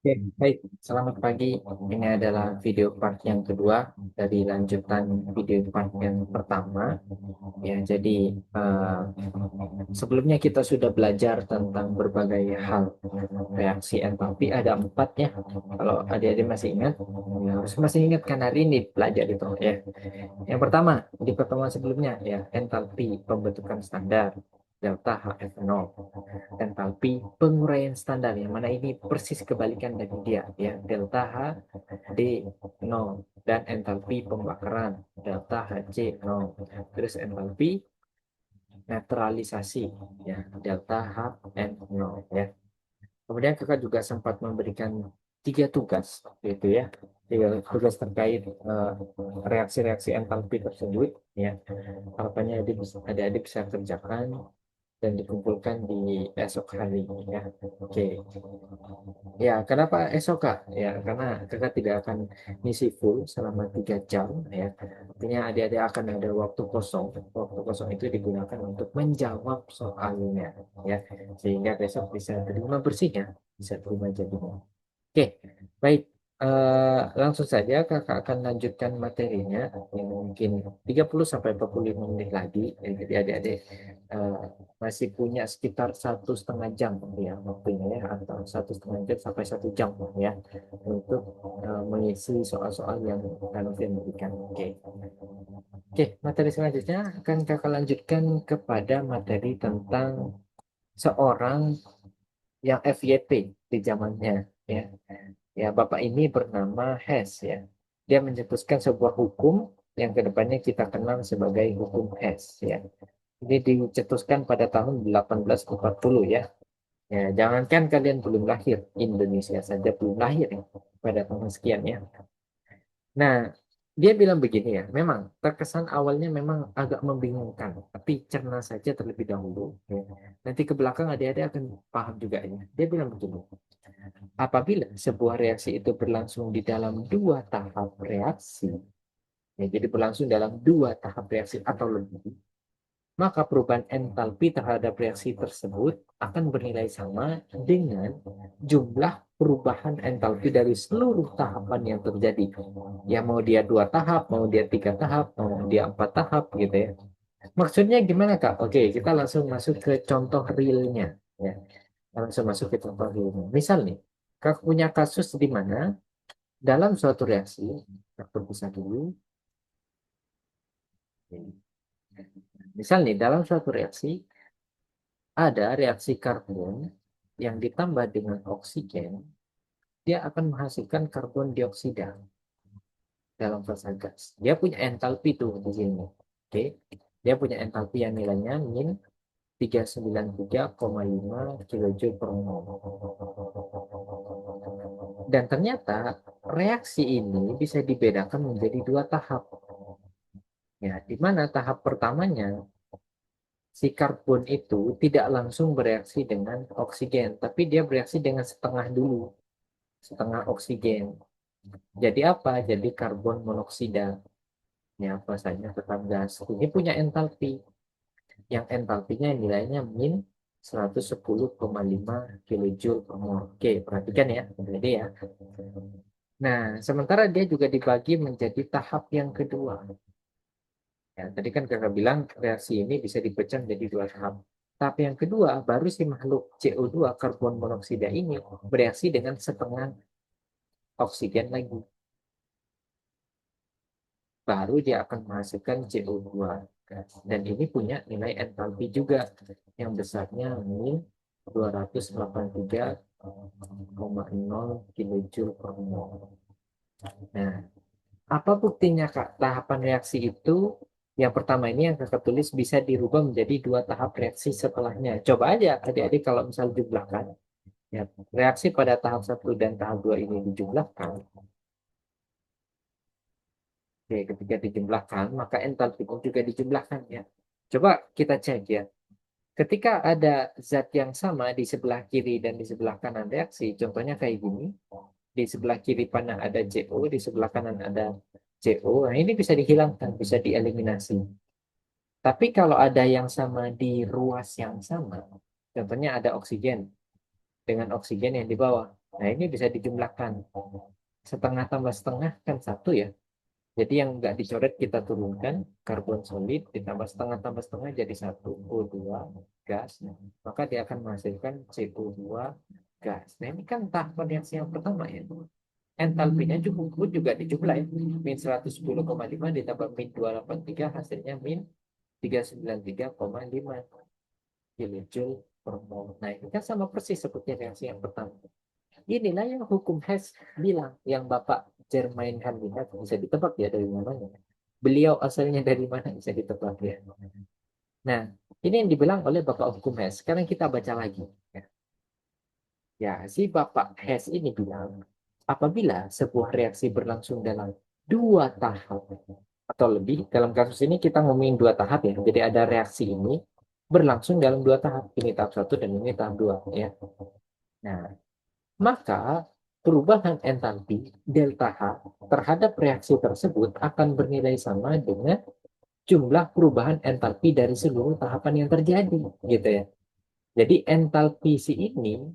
Oke, baik. Selamat pagi. Ini adalah video part yang kedua dari lanjutan video part yang pertama. Ya, jadi sebelumnya kita sudah belajar tentang berbagai hal reaksi entalpi. Ada empat ya. Kalau adik-adik masih ingat, ya, harus masih ingat kan hari ini belajar itu ya. Yang pertama di pertemuan sebelumnya ya, entalpi pembentukan standar delta HF0, entalpi penguraian standar yang mana ini persis kebalikan dari dia ya, delta H D 0, dan entalpi pembakaran delta HC 0, terus entalpi netralisasi ya, delta HN0 ya. Kemudian kakak juga sempat memberikan tiga tugas gitu ya, tiga tugas terkait reaksi-reaksi entalpi tersebut ya. Harapannya adik-adik bisa kerjakan dan dikumpulkan di esok hari ya. Oke. Ya, kenapa esok Kak? Ya, karena kakak tidak akan ngisi full selama 3 jam ya. Artinya adik-adik akan ada waktu kosong. Waktu kosong itu digunakan untuk menjawab soalnya ya. Sehingga besok bisa terima bersihnya, bisa terima jadinya. Oke, baik. Langsung saja kakak akan lanjutkan materinya yang mungkin 30 sampai 45 menit lagi. Jadi adik-adik eh, masih punya sekitar 1,5 jam ya waktunya ya, atau 1,5 jam sampai 1 jam ya untuk mengisi soal-soal yang kalian berikan. Oke. Oke, materi selanjutnya akan kakak lanjutkan kepada materi tentang seorang yang FYP di zamannya ya. Ya, Bapak ini bernama Hess ya. Dia mencetuskan sebuah hukum yang kedepannya kita kenal sebagai hukum Hess ya. Ini dicetuskan pada tahun 1840 ya. Ya, jangankan kalian belum lahir, Indonesia saja belum lahir ya pada tahun sekian ya. Nah, dia bilang begini ya, memang terkesan awalnya memang agak membingungkan, tapi cerna saja terlebih dahulu. Ya. Nanti ke belakang adik-adik akan paham juga ya. Dia bilang begini, apabila sebuah reaksi itu berlangsung di dalam dua tahap reaksi, ya, jadi berlangsung dalam dua tahap reaksi atau lebih, maka perubahan entalpi terhadap reaksi tersebut akan bernilai sama dengan jumlah perubahan entalpi dari seluruh tahapan yang terjadi. Ya mau dia 2 tahap, mau dia 3 tahap, mau dia 4 tahap gitu ya. Maksudnya gimana Kak? Oke, kita langsung masuk ke contoh realnya. Ya, langsung masuk ke contoh realnya. Misal nih, Kak punya kasus di mana dalam suatu reaksi, Kak berpisah dulu. Misal nih, dalam suatu reaksi, ada reaksi karbon yang ditambah dengan oksigen, dia akan menghasilkan karbon dioksida dalam fase gas. Dia punya entalpi tuh di sini. Oke. Dia punya entalpi yang nilainya min 393,5 kilojoule per mol. Dan ternyata reaksi ini bisa dibedakan menjadi 2 tahap. Ya, di mana tahap pertamanya si karbon itu tidak langsung bereaksi dengan oksigen, tapi dia bereaksi dengan setengah dulu, setengah oksigen. Jadi apa? Jadi karbon monoksida. Ya, bahasanya tetap gas. Ini punya entalpi. Yang entalpinya nilainya min 110,5 kilojoule per mol. Oke, perhatikan ya. Jadi ya. Nah, sementara dia juga dibagi menjadi tahap yang kedua. Ya, tadi kan kakak bilang reaksi ini bisa dipecah menjadi 2 tahap. Tahap yang kedua, baru si makhluk CO2, karbon monoksida ini bereaksi dengan setengah oksigen lagi. Baru dia akan menghasilkan CO2. Dan ini punya nilai entalpi juga yang besarnya min 283,0 kilojoule per mol. Nah, apa buktinya Kak? Tahapan reaksi itu yang pertama ini yang kakak tulis bisa dirubah menjadi 2 tahap reaksi setelahnya. Coba aja adik-adik kalau misal jumlahkan. Ya, reaksi pada tahap 1 dan tahap 2 ini dijumlahkan. Oke, ketika dijumlahkan, maka entalpinya juga dijumlahkan ya. Coba kita cek ya. Ketika ada zat yang sama di sebelah kiri dan di sebelah kanan reaksi, contohnya kayak gini. Di sebelah kiri panah ada CO, di sebelah kanan ada CO. Nah, ini bisa dihilangkan, bisa dieliminasi. Tapi kalau ada yang sama di ruas yang sama, contohnya ada oksigen dengan oksigen yang di bawah. Nah, ini bisa dijumlahkan. Setengah tambah setengah kan satu ya. Jadi yang nggak dicoret kita turunkan, karbon solid ditambah setengah tambah setengah jadi satu, O2 gas. Maka dia akan menghasilkan CO2 gas. Nah, ini kan tahapan reaksi yang pertama ya. Entalpinya cukup pun juga dijumlah ya. Min 110,5 ditambah min 283 hasilnya min 393,5 kilojoule per mol. Nah, ini kan sama persis seperti reaksi yang pertama. Inilah yang hukum Hess bilang, yang Bapak Jermain lihat bisa ditebak ya dari namanya. Beliau asalnya dari mana bisa ditebak ya. Nah, ini yang dibilang oleh Bapak hukum Hess. Sekarang kita baca lagi. Ya, si Bapak Hess ini bilang, apabila sebuah reaksi berlangsung dalam dua tahap atau lebih, dalam kasus ini kita ngomongin dua tahap ya. Jadi ada reaksi ini berlangsung dalam dua tahap. Ini tahap satu dan ini tahap dua ya. Nah, maka perubahan entalpi delta H terhadap reaksi tersebut akan bernilai sama dengan jumlah perubahan entalpi dari seluruh tahapan yang terjadi, gitu ya. Jadi entalpi si ini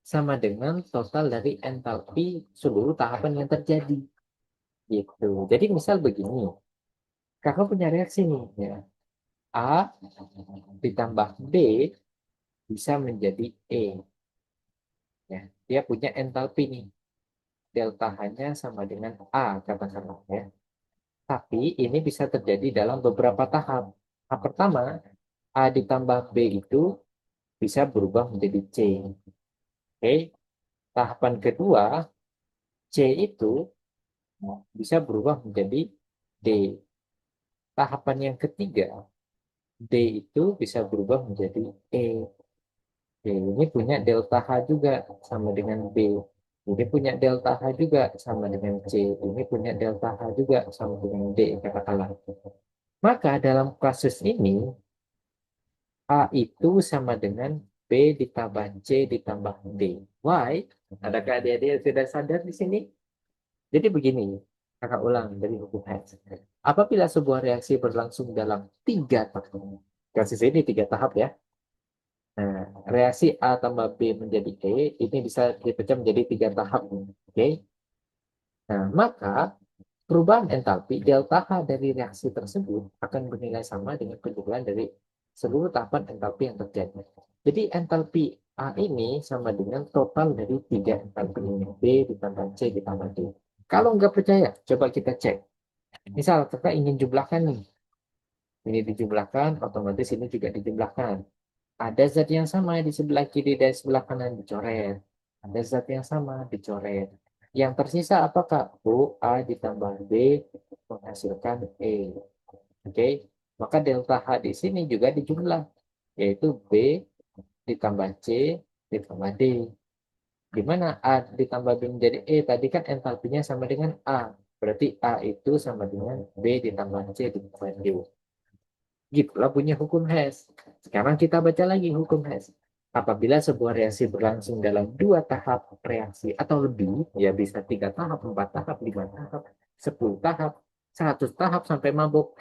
sama dengan total dari entalpi seluruh tahapan yang terjadi, gitu. Jadi misal begini, kakak punya reaksi nih, ya. A ditambah B bisa menjadi E, ya. Dia punya entalpi nih, delta H-nya sama dengan A katakanlah ya. Tapi ini bisa terjadi dalam beberapa tahap. Tahap pertama, A ditambah B itu bisa berubah menjadi C. Oke. Tahapan kedua, C itu bisa berubah menjadi D. Tahapan yang ketiga, D itu bisa berubah menjadi E. D ini punya delta H juga sama dengan B. Ini punya delta H juga sama dengan C. Ini punya delta H juga sama dengan D, katakanlah. Maka dalam kasus ini, A itu sama dengan B ditambah C ditambah D. Why? Adakah adik-adik yang sudah sadar di sini? Jadi begini, kakak ulang dari hukum Hess. Apabila sebuah reaksi berlangsung dalam tiga tahap, kasus ini tiga tahap ya. Nah, reaksi A tambah B menjadi E, ini bisa dipecah menjadi tiga tahap. Oke? Nah, maka perubahan entalpi delta H dari reaksi tersebut akan bernilai sama dengan penjumlahan dari seluruh tahapan entalpi yang terjadi. Jadi entalpi A ini sama dengan total dari tiga entalpi ini. B ditambah C ditambah D. Kalau nggak percaya, coba kita cek. Misal kita ingin jumlahkan nih. Ini dijumlahkan, otomatis ini juga dijumlahkan. Ada zat yang sama di sebelah kiri dan sebelah kanan dicoret. Ada zat yang sama dicoret. Yang tersisa apakah? O, A ditambah B menghasilkan E. Oke, maka delta H di sini juga dijumlah, yaitu B ditambah C ditambah D. Di mana A ditambah B menjadi E, tadi kan entalpinya sama dengan A. Berarti A itu sama dengan B ditambah C ditambah D. Gitulah punya hukum Hess. Sekarang kita baca lagi hukum Hess. Apabila sebuah reaksi berlangsung dalam dua tahap reaksi atau lebih, ya bisa tiga tahap, empat tahap, lima tahap, 10 tahap, 100 tahap sampai mabuk,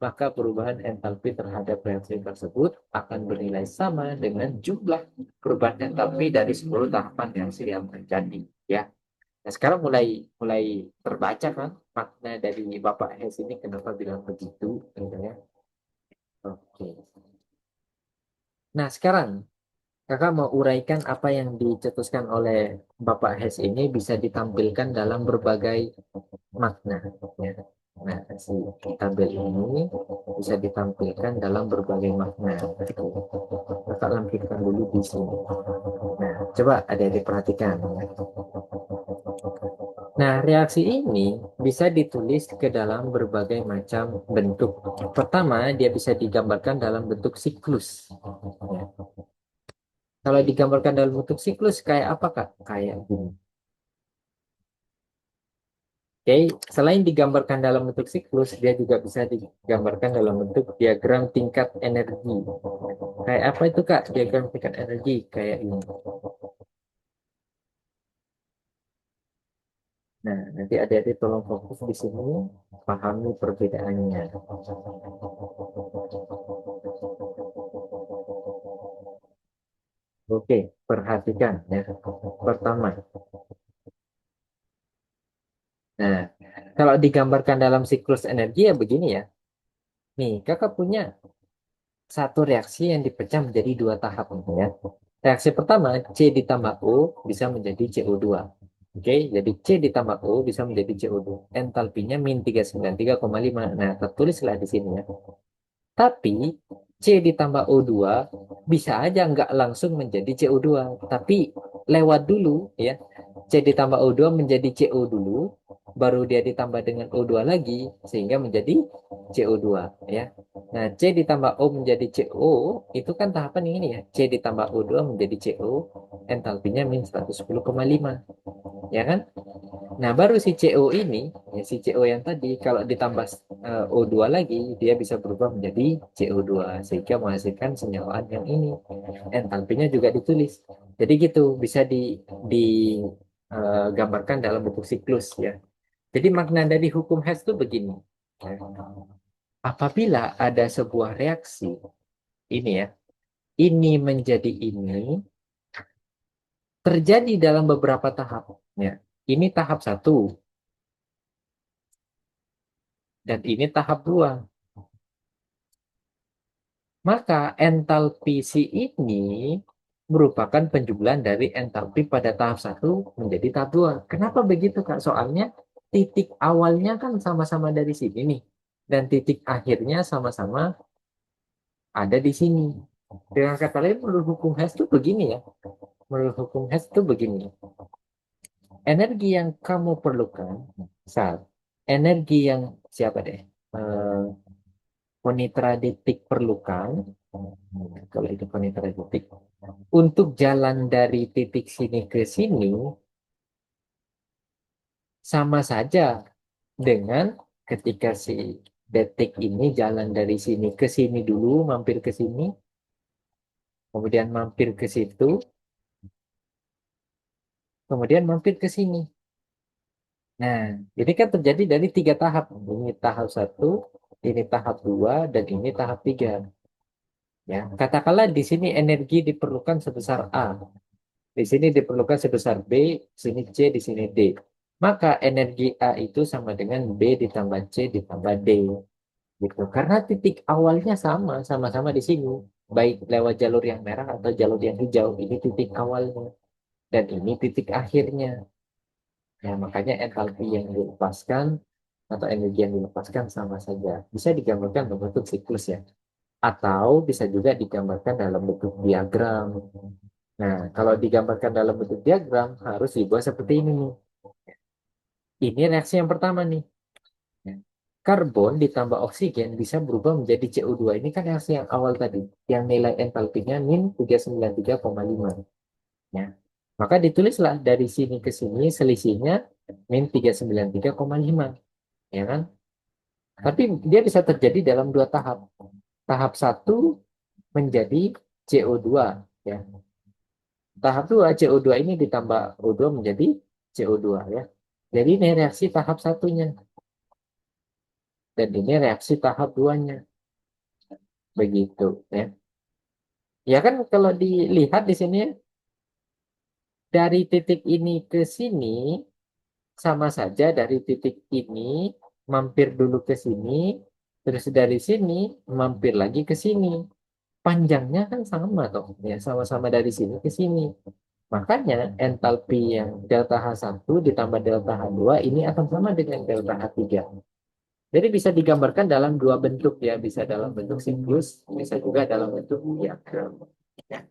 maka perubahan entalpi terhadap reaksi tersebut akan bernilai sama dengan jumlah perubahan entalpi dari 10 tahapan reaksi yang terjadi. Ya, nah sekarang mulai mulai terbaca kan makna dari Bapak Hess ini kenapa bilang begitu, gitu ya. Oke. Nah, sekarang kakak mau uraikan apa yang dicetuskan oleh Bapak Hes ini bisa ditampilkan dalam berbagai makna. Ya. Nah, si tabel ini bisa ditampilkan dalam berbagai makna. Kakak lampirkan dulu di sini. Nah, coba adik-adik perhatikan. Nah, reaksi ini bisa ditulis ke dalam berbagai macam bentuk. Pertama, dia bisa digambarkan dalam bentuk siklus. Ya. Kalau digambarkan dalam bentuk siklus kayak apa Kak? Kayak gini. Oke, selain digambarkan dalam bentuk siklus, dia juga bisa digambarkan dalam bentuk diagram tingkat energi. Kayak apa itu Kak? Diagram tingkat energi kayak ini. Nah, nanti adik-adik tolong fokus di sini, pahami perbedaannya. Oke, perhatikan ya. Pertama, nah, kalau digambarkan dalam siklus energi ya begini ya. Nih, kakak punya satu reaksi yang dipecah menjadi dua tahap ya. Reaksi pertama, C ditambah O bisa menjadi CO2. Oke, jadi C ditambah O bisa menjadi CO2. Entalpinya min 393,5. Nah, tertulislah di sini ya. Tapi C ditambah O2 bisa aja nggak langsung menjadi CO2, tapi lewat dulu ya. C ditambah O2 menjadi CO dulu, baru dia ditambah dengan O2 lagi sehingga menjadi CO2 ya. Nah, C ditambah O menjadi CO itu kan tahapan ini ya. C ditambah O2 menjadi CO, entalpinya min 110,5 ya kan? Nah, baru si CO ini, ya, si CO yang tadi, kalau ditambah O2 lagi, dia bisa berubah menjadi CO2, sehingga menghasilkan senyawaan yang ini. Entalpinya juga ditulis. Jadi gitu, bisa digambarkan dalam bentuk siklus ya. Jadi makna dari hukum Hess itu begini. Ya. Apabila ada sebuah reaksi, ini ya, ini menjadi ini, terjadi dalam beberapa tahap. Ya. Ini tahap satu, dan ini tahap dua. Maka entalpi si ini merupakan penjumlahan dari entalpi pada tahap satu menjadi tahap dua. Kenapa begitu, Kak? Soalnya titik awalnya kan sama-sama dari sini nih. Dan titik akhirnya sama-sama ada di sini. Dengan kata lain, menurut hukum Hess itu begini ya. Menurut hukum Hess itu begini. Energi yang kamu perlukan, misal, energi yang siapa deh? Eh, Konitradetik perlukan, kalau itu konitradetik, untuk jalan dari titik sini ke sini sama saja dengan ketika si detik ini jalan dari sini ke sini dulu, mampir ke sini, kemudian mampir ke situ, kemudian mampir ke sini. Nah, ini kan terjadi dari tiga tahap. Ini tahap satu, ini tahap dua, dan ini tahap tiga. Ya, katakanlah di sini energi diperlukan sebesar A. Di sini diperlukan sebesar B, di sini C, di sini D. Maka energi A itu sama dengan B ditambah C ditambah D. Gitu. Karena titik awalnya sama, sama-sama di sini. Baik lewat jalur yang merah atau jalur yang hijau. Ini titik awalnya. Dan ini titik akhirnya. Ya, makanya entalpi yang dilepaskan atau energi yang dilepaskan sama saja. Bisa digambarkan berbentuk siklus ya. Atau bisa juga digambarkan dalam bentuk diagram. Nah, kalau digambarkan dalam bentuk diagram harus dibuat seperti ini nih. Ini reaksi yang pertama nih. Ya. Karbon ditambah oksigen bisa berubah menjadi CO2. Ini kan reaksi yang awal tadi, yang nilai entalpinya min 393,5. Ya. Maka ditulislah dari sini ke sini selisihnya min 393,5. Ya kan? Tapi dia bisa terjadi dalam dua tahap. Tahap satu menjadi CO2. Ya. Tahap 2 CO2 ini ditambah O2 menjadi CO2 ya. Jadi ini reaksi tahap satunya dan ini reaksi tahap duanya. Begitu ya. Ya kan kalau dilihat di sini ya, dari titik ini ke sini sama saja dari titik ini mampir dulu ke sini, terus dari sini mampir lagi ke sini. Panjangnya kan sama toh, ya sama-sama dari sini ke sini. Makanya entalpi yang delta H1 ditambah delta H2 ini akan sama dengan delta H3. Jadi bisa digambarkan dalam dua bentuk ya, bisa dalam bentuk siklus, bisa juga dalam bentuk diagram. Ya.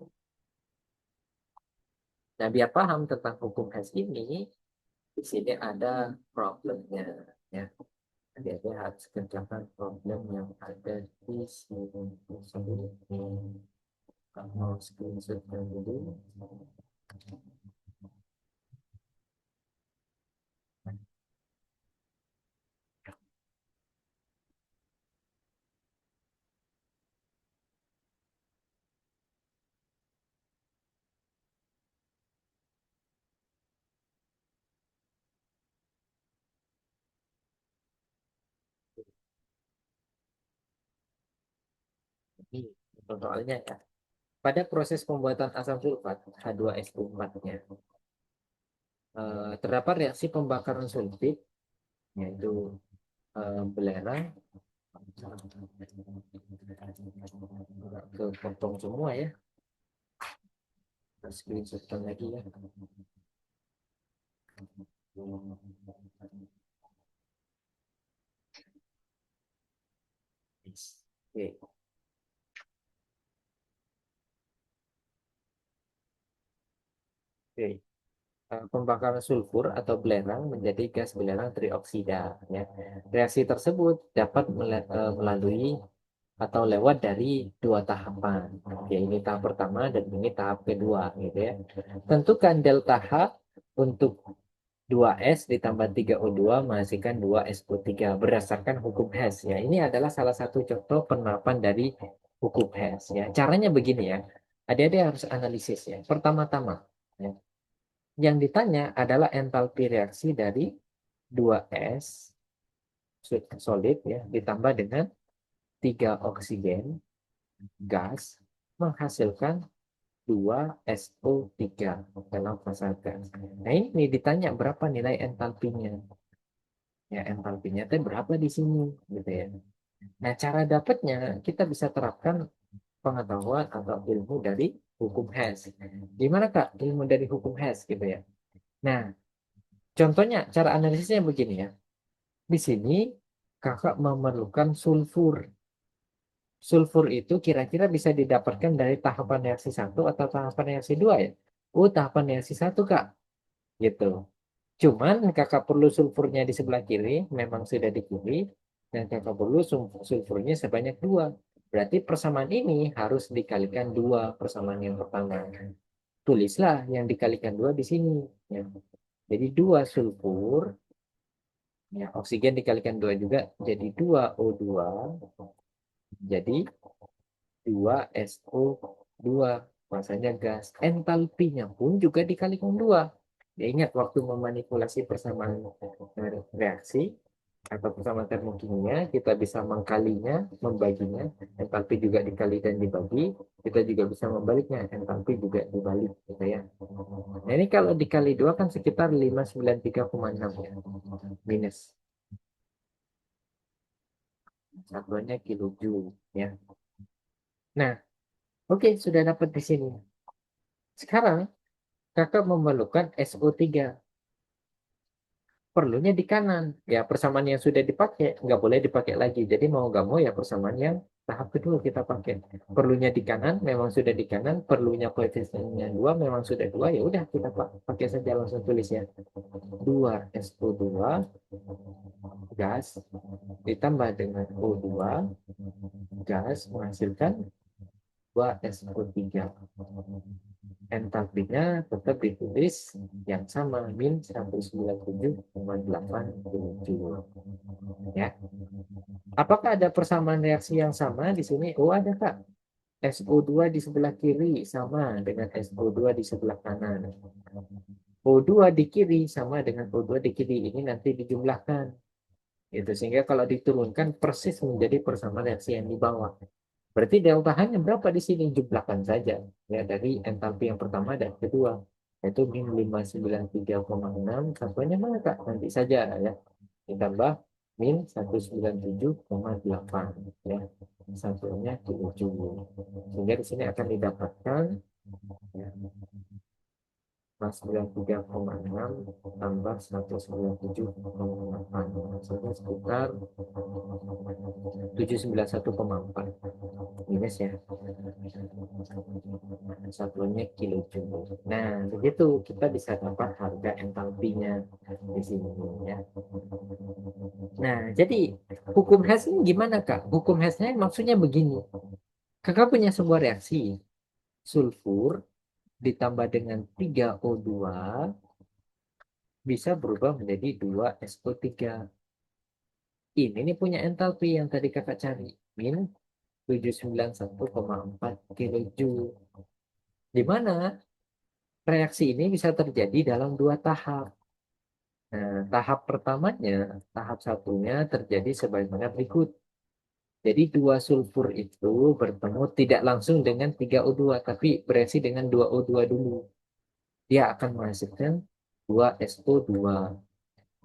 Nah, biar paham tentang hukum Hess ini, di sini ada problemnya. Ya. Jadi harus kerjakan problem yang ada di sini. Kamu screenshot dulu. Ini soalnya ya. pada proses pembuatan asam sulfat H2SO4-nya terdapat reaksi pembakaran sulfit yaitu belerang kepotong semua ya. Screenshot lagi ya. Oke. Oke. Pembakaran sulfur atau belerang menjadi gas belerang trioksida ya. Reaksi tersebut dapat melalui atau lewat dari dua tahapan. Oke, ini tahap pertama dan ini tahap kedua gitu ya. Tentukan delta H untuk 2S ditambah 3O2 menghasilkan 2SO3 berdasarkan hukum Hess ya. Ini adalah salah satu contoh penerapan dari hukum Hess ya. Caranya begini ya. Adik-adik harus analisis ya. Pertama-tama ya, yang ditanya adalah entalpi reaksi dari 2S solid ya ditambah dengan 3 oksigen gas menghasilkan 2SO3 dalam fase gas. Nah ini ditanya berapa nilai entalpinya. Ya entalpinya itu berapa di sini gitu ya. Nah cara dapatnya kita bisa terapkan pengetahuan atau ilmu dari hukum Hess. Gimana Kak ilmu dari hukum Hess gitu ya. Nah contohnya cara analisisnya begini ya. Di sini kakak memerlukan sulfur. Sulfur itu kira-kira bisa didapatkan dari tahapan reaksi satu atau tahapan reaksi dua ya? Oh, tahapan reaksi satu, Kak. Gitu. Cuman kakak perlu sulfurnya di sebelah kiri, memang sudah di kiri, dan kakak perlu sulfurnya sebanyak dua. Berarti persamaan ini harus dikalikan dua persamaan yang pertama. Tulislah yang dikalikan dua di sini. Ya. Jadi dua sulfur, ya, oksigen dikalikan dua juga, jadi 2O2, jadi 2SO2 masanya gas. Entalpinya pun juga dikalikan 2. Ya, ingat waktu memanipulasi persamaan reaksi atau persamaan termokimia, kita bisa mengkalinya, membaginya. Entalpi juga dikali dan dibagi. Kita juga bisa membaliknya, entalpi juga dibalik gitu ya. Nah, ini kalau dikali 2 kan sekitar 593,6 ya. Minus. Satuannya kilojoule ya. Nah, oke, sudah dapat di sini. Sekarang kakak memerlukan SO3. Perlunya di kanan. Ya, persamaan yang sudah dipakai, nggak boleh dipakai lagi. Jadi mau nggak mau ya persamaan yang tahap kedua kita pakai. Perlunya di kanan, memang sudah di kanan. Perlunya koefisiennya 2, memang sudah 2. Ya udah, kita pakai saja langsung tulisnya. 2SO2 gas ditambah dengan O2 gas menghasilkan 2SO3. Entalpinya tetap ditulis yang sama min 197,8 kilojoule ya. Apakah ada persamaan reaksi yang sama di sini? Oh ada Kak. SO2 di sebelah kiri sama dengan SO2 di sebelah kanan. O2 di kiri sama dengan O2 di kiri. Ini nanti dijumlahkan. Itu sehingga kalau diturunkan persis menjadi persamaan reaksi yang di bawah. Berarti delta H-nya berapa di sini? Jumlahkan saja ya dari entalpi yang pertama dan kedua. Yaitu min 593,6. Satuannya mana Kak? Nanti saja ya. Ditambah min 197,8 ya. Satuannya kilojoule. Sehingga di sini akan didapatkan ya, 93,6 tambah 197,8 maksudnya sekitar 791,4 minus ya satuannya kilojoule. Nah begitu kita bisa dapat harga entalpinya di sini ya. Nah jadi hukum Hess ini gimana Kak? Hukum Hessnya maksudnya begini. Kakak punya sebuah reaksi sulfur ditambah dengan 3O2 bisa berubah menjadi 2SO3. Ini nih punya entalpi yang tadi kakak cari. Min 791,4 kilojoule. Di mana reaksi ini bisa terjadi dalam dua tahap. Nah, tahap pertamanya, tahap satunya terjadi sebagaimana berikut. Jadi dua sulfur itu bertemu tidak langsung dengan 3O2, tapi bereaksi dengan 2O2 dulu. Dia akan menghasilkan 2SO2.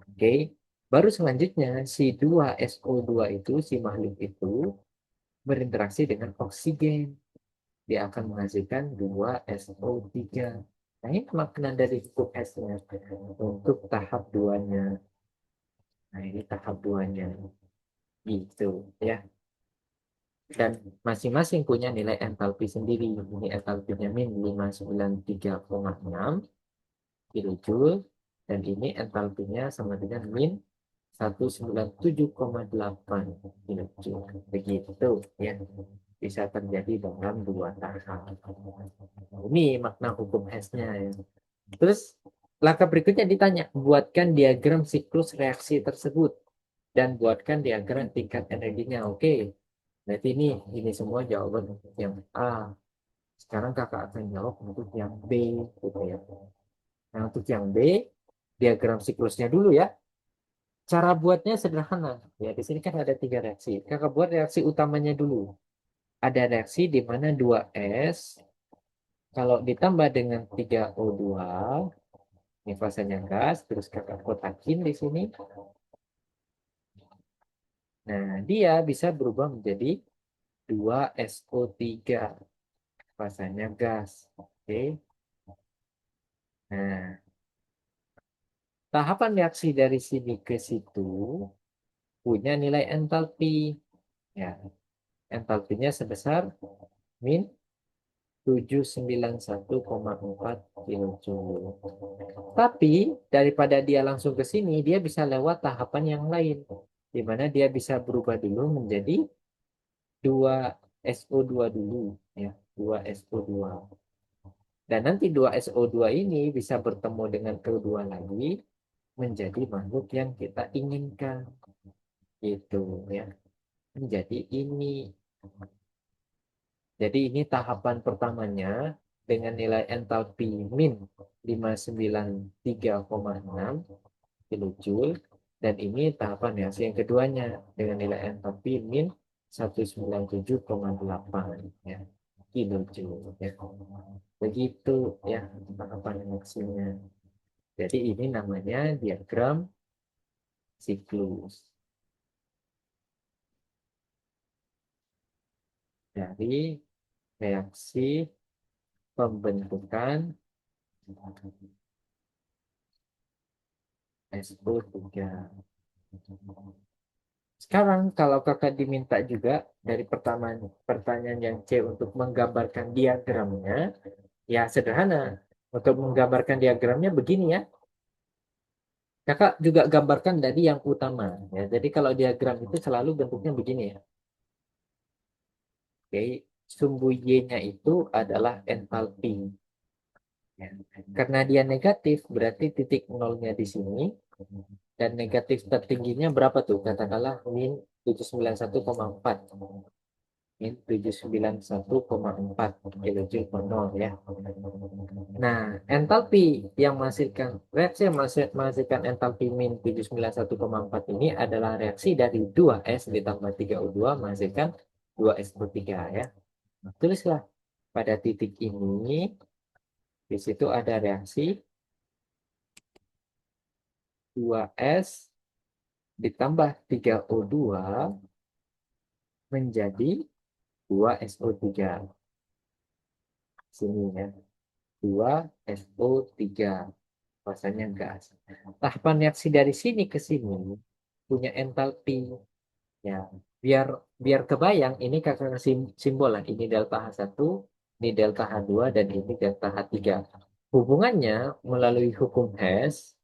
Oke. Baru selanjutnya si 2SO2 itu, si makhluk itu berinteraksi dengan oksigen. Dia akan menghasilkan 2SO3. Nah, ini makna dari hukum S-nya untuk tahap 2-nya. Nah, ini tahap 2-nya. Gitu ya. Dan masing-masing punya nilai entalpi sendiri. Ini entalpinya min 593,6 kilojoule. Dan ini entalpinya sama dengan min 197,8 kilojoule. Begitu ya. Bisa terjadi dalam dua tahap. Ini makna hukum S-nya ya. Terus langkah berikutnya ditanya, buatkan diagram siklus reaksi tersebut dan buatkan diagram tingkat energinya. Oke, berarti ini semua jawaban untuk yang A. Sekarang kakak akan jawab untuk yang B, gitu ya. Nah, untuk yang B, diagram siklusnya dulu ya. Cara buatnya sederhana. Ya, di sini kan ada 3 reaksi. Kakak buat reaksi utamanya dulu. Ada reaksi di mana 2S kalau ditambah dengan 3O2, ini fasanya gas, terus kakak kotakin di sini. Nah, dia bisa berubah menjadi 2SO3, fasanya gas. Oke. Nah, tahapan reaksi dari sini ke situ punya nilai entalpi. Ya, entalpinya sebesar min 791,4 kilojoule. Tapi daripada dia langsung ke sini, dia bisa lewat tahapan yang lain, di mana dia bisa berubah dulu menjadi 2SO2 dulu, ya, 2SO2. Dan nanti 2SO2 ini bisa bertemu dengan O2 lagi menjadi makhluk yang kita inginkan. Itu ya. Menjadi ini. Jadi ini tahapan pertamanya dengan nilai entalpi min 593,6 kilojoule. Dan ini tahapan reaksi yang keduanya dengan nilai entalpi min 197,8 ya, kilojoule. Ya. Begitu ya tahapan reaksinya. Jadi ini namanya diagram siklus dari reaksi pembentukan SO3. Sekarang kalau kakak diminta juga dari pertanyaan yang C untuk menggambarkan diagramnya, ya sederhana. Untuk menggambarkan diagramnya begini ya. Kakak juga gambarkan dari yang utama. Ya. Jadi kalau diagram itu selalu bentuknya begini ya. Oke, sumbu Y-nya itu adalah entalpi. Ya. Karena dia negatif, berarti titik nolnya di sini. Dan negatif tertingginya berapa tuh? Katakanlah min 791,4. Min 791,4 kilojoule per mol ya. Nah, entalpi yang menghasilkan reaksi yang menghasilkan entalpi min 791,4 ini adalah reaksi dari 2S ditambah 3O2 menghasilkan 2SO3 ya. Nah, tulislah pada titik ini di situ ada reaksi 2S ditambah 3O2 menjadi 2SO3. Sini ya. 2SO3. Rasanya gas. Tahapan reaksi dari sini ke sini punya entalpi. Ya, biar biar kebayang ini kakak kasih simbol lah. Ini delta H1, ini delta H2 dan ini delta H3. Hubungannya melalui hukum Hess,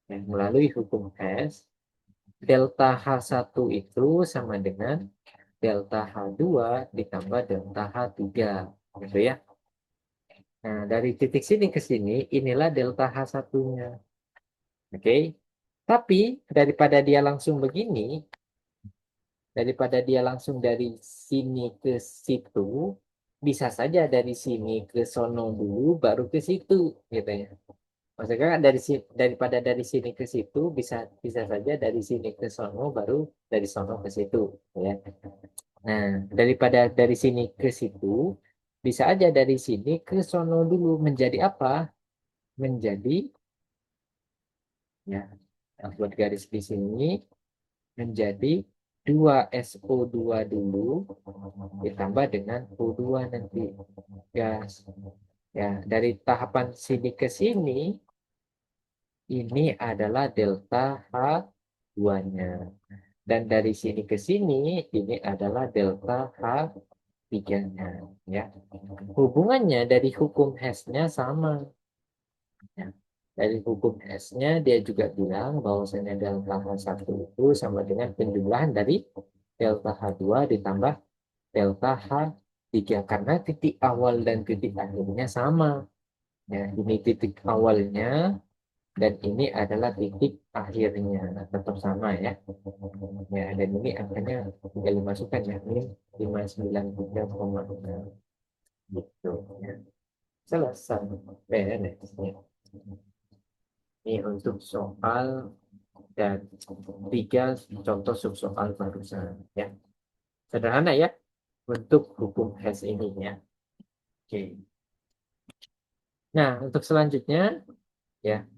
ya, melalui hukum Hess, delta H1 itu sama dengan delta H2 ditambah delta H3. Gitu ya. Nah, dari titik sini ke sini, inilah delta H1-nya. Oke. Tapi daripada dia langsung begini, daripada dia langsung dari sini ke situ, bisa saja dari sini ke sono dulu, baru ke situ, gitu ya. Maksudnya kan daripada dari sini ke situ bisa bisa saja dari sini ke sono baru dari sono ke situ, ya. Nah, daripada dari sini ke situ bisa aja dari sini ke sono dulu menjadi apa? Menjadi, ya, buat garis di sini menjadi 2SO2 dulu ditambah dengan O2 nanti gas. Ya, dari tahapan sini ke sini ini adalah delta H2-nya. Dan dari sini ke sini ini adalah delta H3-nya. Ya. Hubungannya dari hukum Hess-nya sama. Ya. Dari hukum Hess-nya dia juga bilang bahwasanya delta H1 itu sama dengan penjumlahan dari delta H2 ditambah delta H3 karena titik awal dan titik akhirnya sama. Ya, ini titik awalnya dan ini adalah titik akhirnya. Nah, tetap sama ya. Ya, dan ini angkanya tinggal dimasukkan ya. Ini 593,6 gitu ya. Selesai. Beres ya. Ini untuk soal dan tiga contoh subsoal barusan ya. Sederhana ya untuk hukum Hess ini ya. Oke. Nah, untuk selanjutnya ya,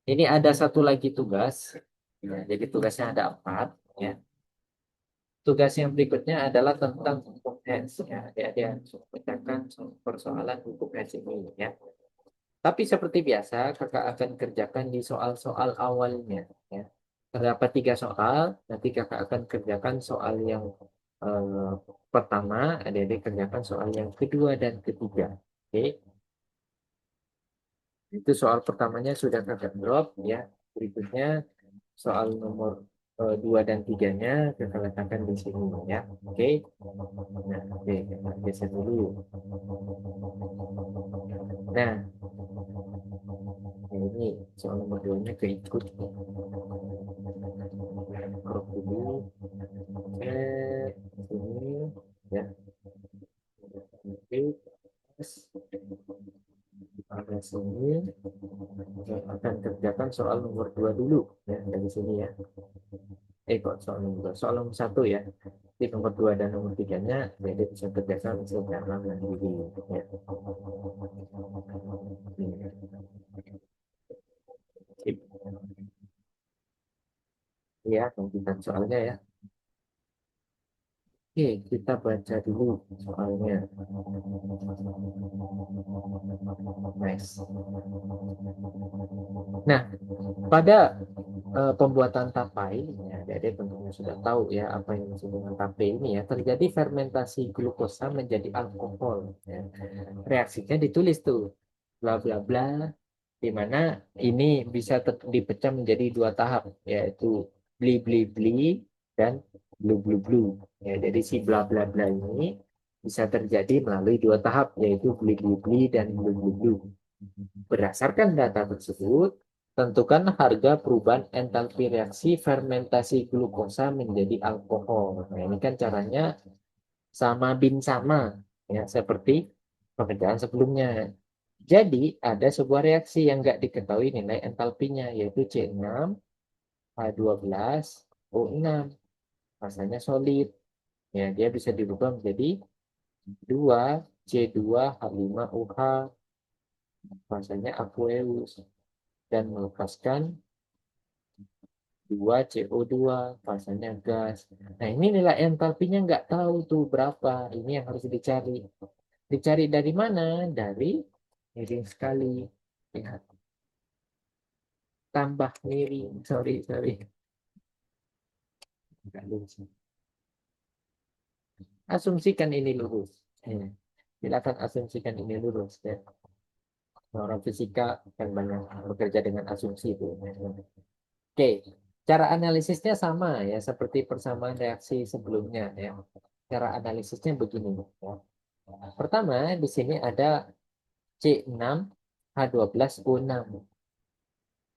ini ada satu lagi tugas. Ya, jadi tugasnya ada 4 ya. Tugas yang berikutnya adalah tentang hukum Hess ya. Dia pecahkan persoalan hukum Hess ini ya. Tapi seperti biasa, kakak akan kerjakan di soal-soal awalnya ya. Terdapat 3 soal, nanti kakak akan kerjakan soal yang eh, pertama, adik-adik kerjakan soal yang kedua dan ketiga. Oke, itu soal pertamanya sudah kakak drop ya. Berikutnya soal nomor 2 dan 3-nya kita letakkan di sini ya. Oke. Nah, oke, kita geser dulu. Nah, ini soal nomor 2-nya keikut. Crop dulu. Sini ya. Oke. Pada sini saya akan kerjakan soal nomor 2 dulu ya dari sini ya. Kok soal nomor 2? Soal nomor 1 ya. Di nomor 2 dan nomor 3-nya jadi bisa kerjakan secara mandiri ya. Sip. Ya, lanjutkan soalnya ya. Oke, kita baca dulu soalnya. Nice. Nah, pada pembuatan tapai, ya, jadi tentunya sudah tahu ya apa yang disebut dengan tapai ini ya, terjadi fermentasi glukosa menjadi alkohol. Ya. Reaksinya ditulis tuh, bla bla bla, di mana ini bisa dipecah menjadi 2 tahap, yaitu bli bli bli dan blu blu blu. Ya, jadi si bla bla bla ini bisa terjadi melalui 2 tahap, yaitu bli bli bli dan blu blu blu. Berdasarkan data tersebut, tentukan harga perubahan entalpi reaksi fermentasi glukosa menjadi alkohol. Nah, ini kan caranya sama bin sama, ya, seperti pekerjaan sebelumnya. Jadi, ada sebuah reaksi yang nggak diketahui nilai entalpinya, yaitu C6, H12, O6. Rasanya solid. Ya, dia bisa dirubah menjadi 2 C2H5OH. Rasanya aqueous. Dan melepaskan 2 CO2, rasanya gas. Nah, ini nilai entalpinya nggak tahu tuh berapa. Ini yang harus dicari. Dicari dari mana? Dari miring sekali. Lihat, tambah miring. Sorry, sorry. Nggak lurus. Asumsikan ini lurus. Ya. Silakan asumsikan ini lurus. Ya. Orang fisika kan banyak bekerja dengan asumsi itu. Oke, cara analisisnya sama ya seperti persamaan reaksi sebelumnya ya. Cara analisisnya begini ya. Pertama, di sini ada C6H12O6.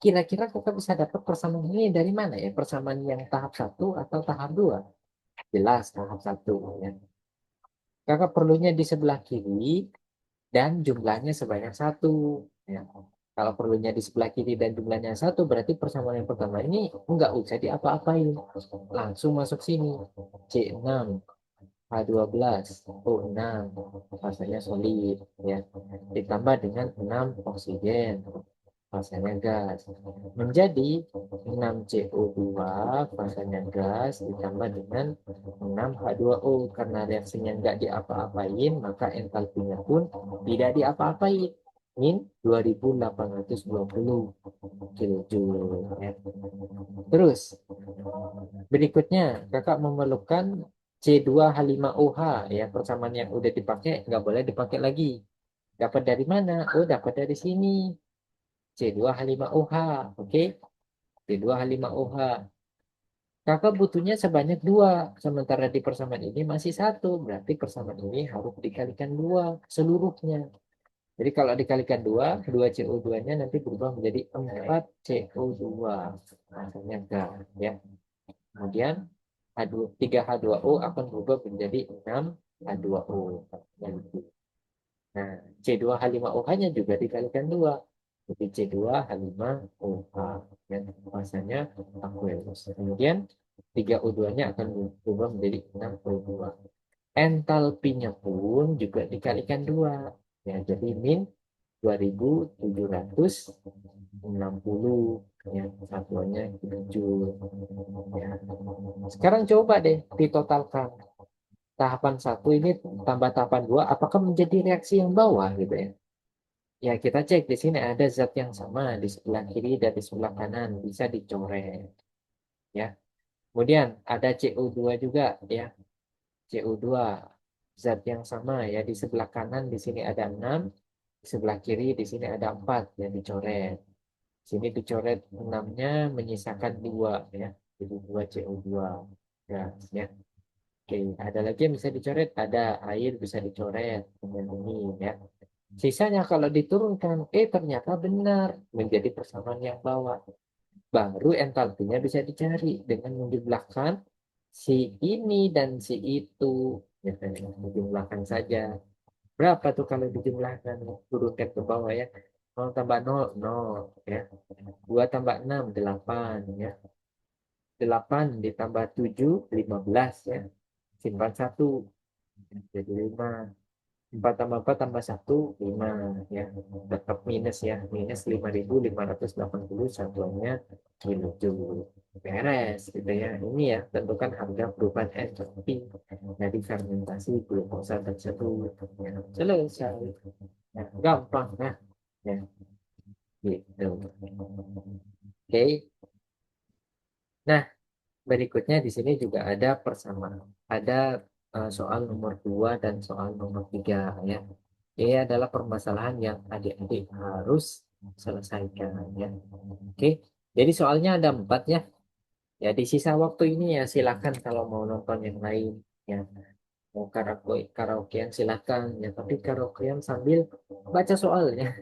Kira-kira kakak bisa dapat persamaan ini dari mana ya? Persamaan yang tahap 1 atau tahap 2? Jelas tahap 1 ya. Kakak perlunya di sebelah kiri dan jumlahnya sebanyak 1 ya. Kalau perlunya di sebelah kiri dan jumlahnya satu, berarti persamaan yang pertama ini nggak usah diapa-apain. Langsung masuk sini. C6, H12, O6, fasanya solid. Ya. Ditambah dengan 6 oksigen, fasanya gas. Menjadi 6CO2, fasanya gas, ditambah dengan 6H2O. Karena reaksinya nggak diapa-apain, maka entalpinya pun tidak diapa-apain. Min 2820 kilojoule. Ya. Terus, berikutnya, kakak memerlukan C2H5OH. Ya, persamaan yang udah dipakai, nggak boleh dipakai lagi. Dapat dari mana? Oh, dapat dari sini. C2H5OH. Oke? C2H5OH. Kakak butuhnya sebanyak dua. Sementara di persamaan ini masih satu. Berarti persamaan ini harus dikalikan dua seluruhnya. Jadi kalau dikalikan dua, 2CO2-nya nanti berubah menjadi 4CO2. Rasanya gas. Ya. Kemudian H2, 3H2O akan berubah menjadi 6H2O. Nah, C2H5OH-nya juga dikalikan dua. Jadi C2H5OH. Yang masanya Aqueous. Kemudian 3O2-nya akan berubah menjadi 6O2. Entalpinya pun juga dikalikan dua. Ya, jadi min 2760. Ya, satuannya Joule. Ya. Sekarang coba deh ditotalkan. Tahapan satu ini tambah tahapan dua, apakah menjadi reaksi yang bawah gitu ya? Ya, kita cek di sini ada zat yang sama di sebelah kiri dan di sebelah kanan, bisa dicoret ya. Kemudian ada CO2 juga ya. CO2 zat yang sama ya, di sebelah kanan di sini ada 6, di sebelah kiri di sini ada 4 yang dicoret. Sini dicoret 6-nya menyisakan 2 ya. Jadi 2 CO2 gas ya. Oke, ada lagi yang bisa dicoret, ada air bisa dicoret dengan ini ya. Sisanya kalau diturunkan, ternyata benar menjadi persamaan yang bawah. Baru entalpinya bisa dicari dengan menjumlahkan si ini dan si itu. Ya, kan? Menjumlahkan saja. Berapa tuh kalau dijumlahkan? Turunkan ke bawah ya. 0 tambah 0, 0 ya. 2 tambah 6, 8 ya. 8 ditambah 7, 15 ya. Simpan 1, jadi 5. 4 tambah 4 tambah 1, 5 ya. Tetap minus ya. Minus 5.580 satuannya kilojoule. Beres gitu ya. Ini ya, tentukan harga perubahan entropi dari fermentasi glukosa tersebut. Ya, selesai. Ya, gampang nah. Ya, gitu. Oke. Nah, berikutnya di sini juga ada persamaan. Ada soal nomor 2 dan soal nomor 3 ya. Ini adalah permasalahan yang adik-adik harus selesaikan ya. Oke. Jadi soalnya ada 4 ya. Ya di sisa waktu ini ya silakan kalau mau nonton yang lain ya. Mau karaokean silakan ya. Tapi karaokean sambil baca soalnya.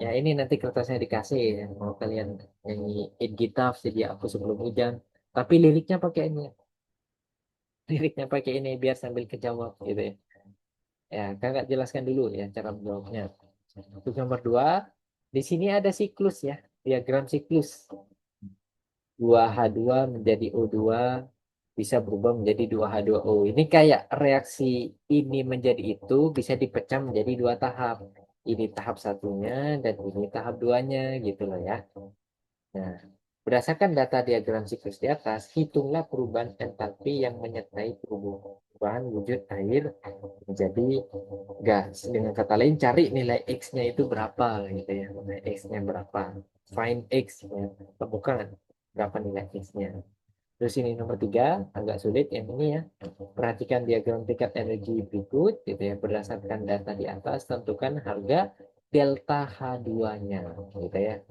Ya ini nanti kertasnya dikasih ya. Mau kalian nyanyiin gitar jadi aku sebelum hujan. Tapi liriknya pakai ini. Liriknya pakai ini biar sambil kejawab gitu ya. Ya, kakak jelaskan dulu ya cara menjawabnya. Untuk nomor 2, di sini ada siklus ya, diagram siklus. 2H2 menjadi O2 bisa berubah menjadi 2H2O. Ini kayak reaksi ini menjadi itu bisa dipecah menjadi dua tahap. Ini tahap satunya dan ini tahap duanya gitu loh ya. Nah, berdasarkan data diagram siklus di atas, hitunglah perubahan entalpi yang menyertai perubahan wujud air menjadi gas. Dengan kata lain, cari nilai X-nya itu berapa gitu ya. Nilai X-nya berapa. Find X ya. Temukan berapa nilai X-nya. Terus ini nomor 3, agak sulit yang ini ya. Perhatikan diagram tingkat energi berikut, gitu ya. Berdasarkan data di atas, tentukan harga delta H2-nya, gitu ya.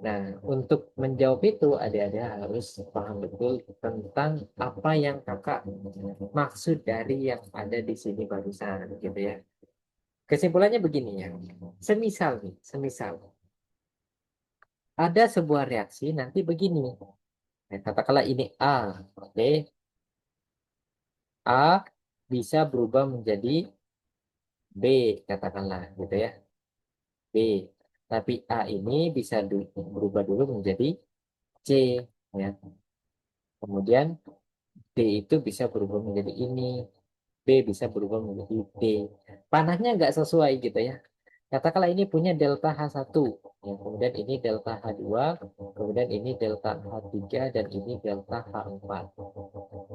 Nah, untuk menjawab itu, adik-adik harus paham betul tentang apa yang kakak maksud dari yang ada di sini barusan, gitu ya. Kesimpulannya begini ya. Semisal nih, semisal ada sebuah reaksi nanti begini. Nah, katakanlah ini A, oke. A bisa berubah menjadi B, katakanlah gitu ya. B. Tapi A ini bisa berubah dulu menjadi C, ya. Kemudian D itu bisa berubah menjadi ini, B bisa berubah menjadi D. Panahnya nggak sesuai gitu ya. Katakanlah ini punya delta H1, ya, kemudian ini delta H2, kemudian ini delta H3, dan ini delta H4.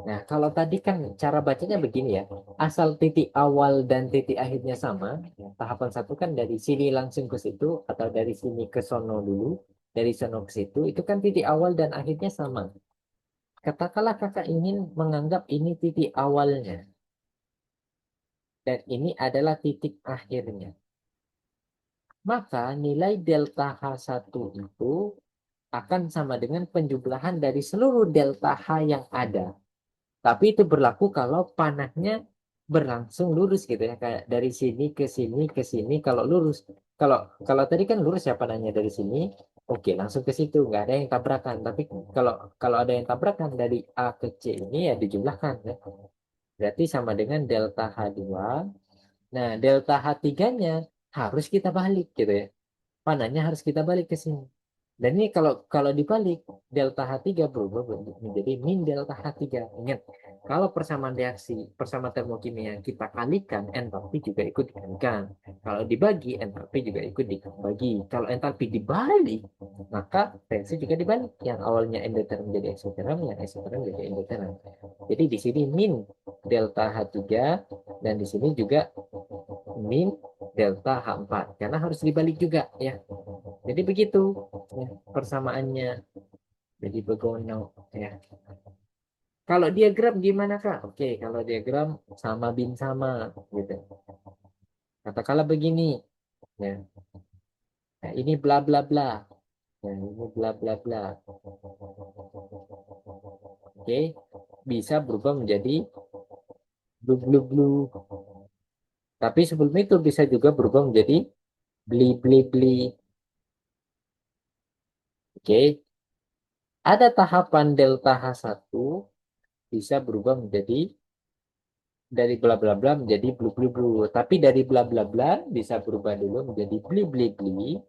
Nah, kalau tadi kan cara bacanya begini ya, asal titik awal dan titik akhirnya sama, ya, tahapan satu kan dari sini langsung ke situ, atau dari sini ke sono dulu, dari sono ke situ, itu kan titik awal dan akhirnya sama. Katakanlah kakak ingin menganggap ini titik awalnya, dan ini adalah titik akhirnya. Maka nilai delta H1 itu akan sama dengan penjumlahan dari seluruh delta H yang ada. Tapi itu berlaku kalau panahnya berlangsung lurus gitu ya. Kayak dari sini ke sini ke sini kalau lurus. Kalau kalau tadi kan lurus ya panahnya dari sini, oke langsung ke situ, nggak ada yang tabrakan. Tapi kalau kalau ada yang tabrakan dari A ke C ini ya dijumlahkan ya. Berarti sama dengan delta H2. Nah, delta H3-nya harus kita balik gitu ya. Panahnya harus kita balik ke sini. Dan ini kalau kalau dibalik, delta H3 berubah menjadi min delta H3. Ingat, kalau persamaan reaksi, persamaan termokimia kita kalikan, entalpi juga ikut dikalikan. Kalau dibagi, entalpi juga ikut dibagi. Kalau entalpi dibalik, maka reaksi juga dibalik. Yang awalnya endoterm menjadi eksoterm, yang eksoterm menjadi endoterm. Jadi di sini min delta H3, dan di sini juga min delta H4. Karena harus dibalik juga ya. Jadi begitu ya, persamaannya. Jadi begono ya. Kalau diagram gimana Kak? Oke, kalau diagram sama bin sama gitu. Katakanlah begini ya. Nah, ini bla bla bla. Ya, ini bla bla bla. Oke, bisa berubah menjadi blu blu blu. Tapi sebelum itu bisa juga berubah menjadi bli bli bli. Oke, ada tahapan delta H1 bisa berubah menjadi dari bla bla bla menjadi blu blu blu. Tapi dari bla bla bla bisa berubah dulu menjadi bli bli bli.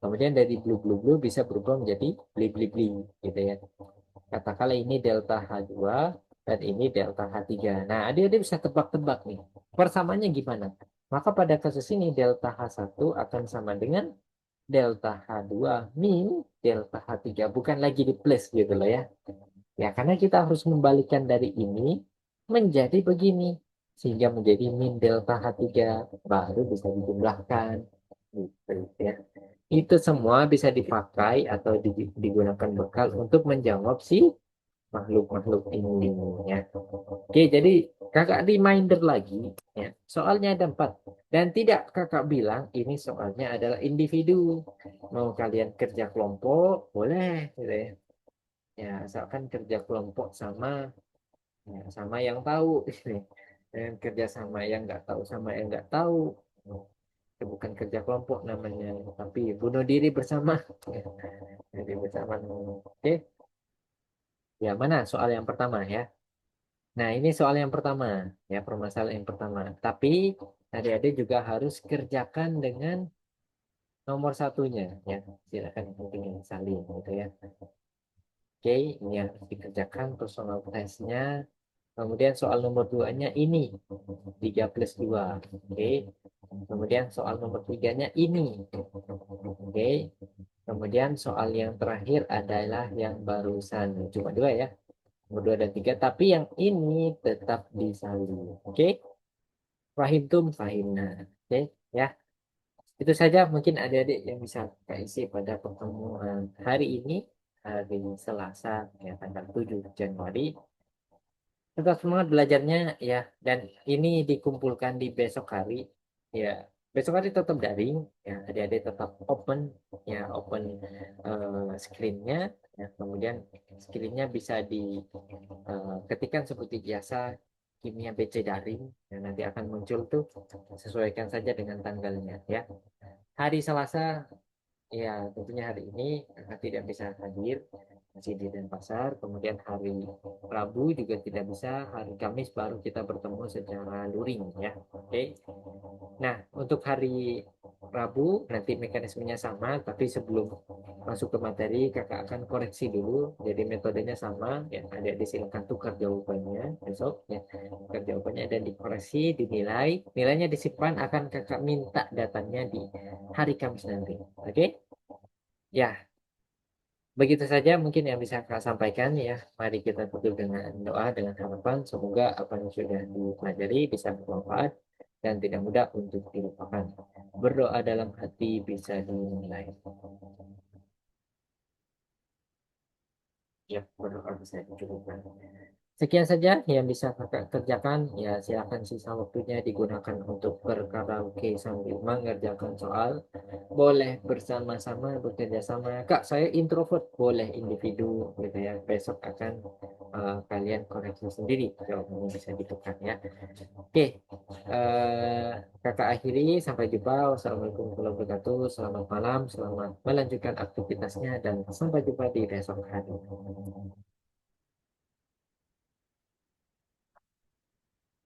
Kemudian dari blu blu blu bisa berubah menjadi bli bli bli gitu ya. Katakanlah ini delta H2 dan ini delta H3. Nah, adik-adik bisa tebak-tebak nih. Persamaannya gimana? Maka pada kasus ini delta H1 akan sama dengan delta H2 min delta H3. Bukan lagi di plus gitu loh ya. Ya, karena kita harus membalikkan dari ini menjadi begini. Sehingga menjadi min delta H3. Baru bisa dijumlahkan. Gitu ya. Itu semua bisa dipakai atau digunakan bekal untuk menjawab si makhluk-makhluk ini. Ya. Oke, jadi kakak reminder lagi. Ya. Soalnya ada 4. Dan tidak kakak bilang ini soalnya adalah individu. Mau kalian kerja kelompok, boleh. Gitu ya. Ya, asalkan kerja kelompok sama ya, sama yang tahu. Dan kerja sama yang nggak tahu sama yang nggak tahu. Itu bukan kerja kelompok namanya, tapi bunuh diri bersama. Jadi bersama. Oke, ya mana soal yang pertama ya. Nah, ini soal yang pertama, ya permasalahan yang pertama. Tapi adik-adik juga harus kerjakan dengan nomor satunya, ya. Silakan mungkin salin gitu ya. Oke, ini yang harus dikerjakan personal testnya. Kemudian soal nomor 2-nya ini 3 plus 2. Oke. Kemudian soal nomor 3-nya ini. Oke. Kemudian soal yang terakhir adalah yang barusan. Cuma 2 ya. Nomor 2 dan 3. Tapi yang ini tetap disalin. Oke. Fahim tum fahimna. Oke. Ya. Itu saja mungkin adik-adik yang bisa kita isi pada pertemuan hari ini. Hari Selasa ya, tanggal 7 Januari. Tetap semangat belajarnya ya, dan ini dikumpulkan di besok hari ya. Besok hari tetap daring ya, adik-adik tetap open ya, open screen-nya ya. Kemudian screen-nya bisa diketikkan seperti biasa, kimia BC daring ya, nanti akan muncul tuh, sesuaikan saja dengan tanggalnya ya. Hari Selasa ya, tentunya hari ini kakak tidak bisa hadir, masih di Denpasar. Kemudian hari Rabu juga tidak bisa. Hari Kamis baru kita bertemu secara luring ya. Oke. Nah, untuk hari Rabu nanti mekanismenya sama, tapi sebelum masuk ke materi kakak akan koreksi dulu. Jadi metodenya sama, ya ada disilakan tukar jawabannya besok ya, tukar jawabannya dan dikoreksi, dinilai, nilainya disimpan, akan kakak minta datanya di hari Kamis nanti. Oke? Ya, begitu saja mungkin yang bisa Kak sampaikan ya. Mari kita tutup dengan doa, dengan harapan semoga apa yang sudah dipelajari bisa bermanfaat dan tidak mudah untuk dilupakan. Berdoa dalam hati bisa dinilai. Ya, berdoa bisa dicukupkan. Sekian saja yang bisa kakak kerjakan. Ya, silakan sisa waktunya digunakan untuk berkaraoke sambil mengerjakan soal. Boleh bersama-sama, bekerja sama. Kak, saya introvert. Boleh individu, gitu ya. Besok akan kalian koreksi sendiri. Jawabannya bisa ditukar ya. Oke, eh, kakak akhiri. Sampai jumpa. Wassalamualaikum warahmatullahi wabarakatuh. Selamat malam, selamat melanjutkan aktivitasnya, dan sampai jumpa di besok hari.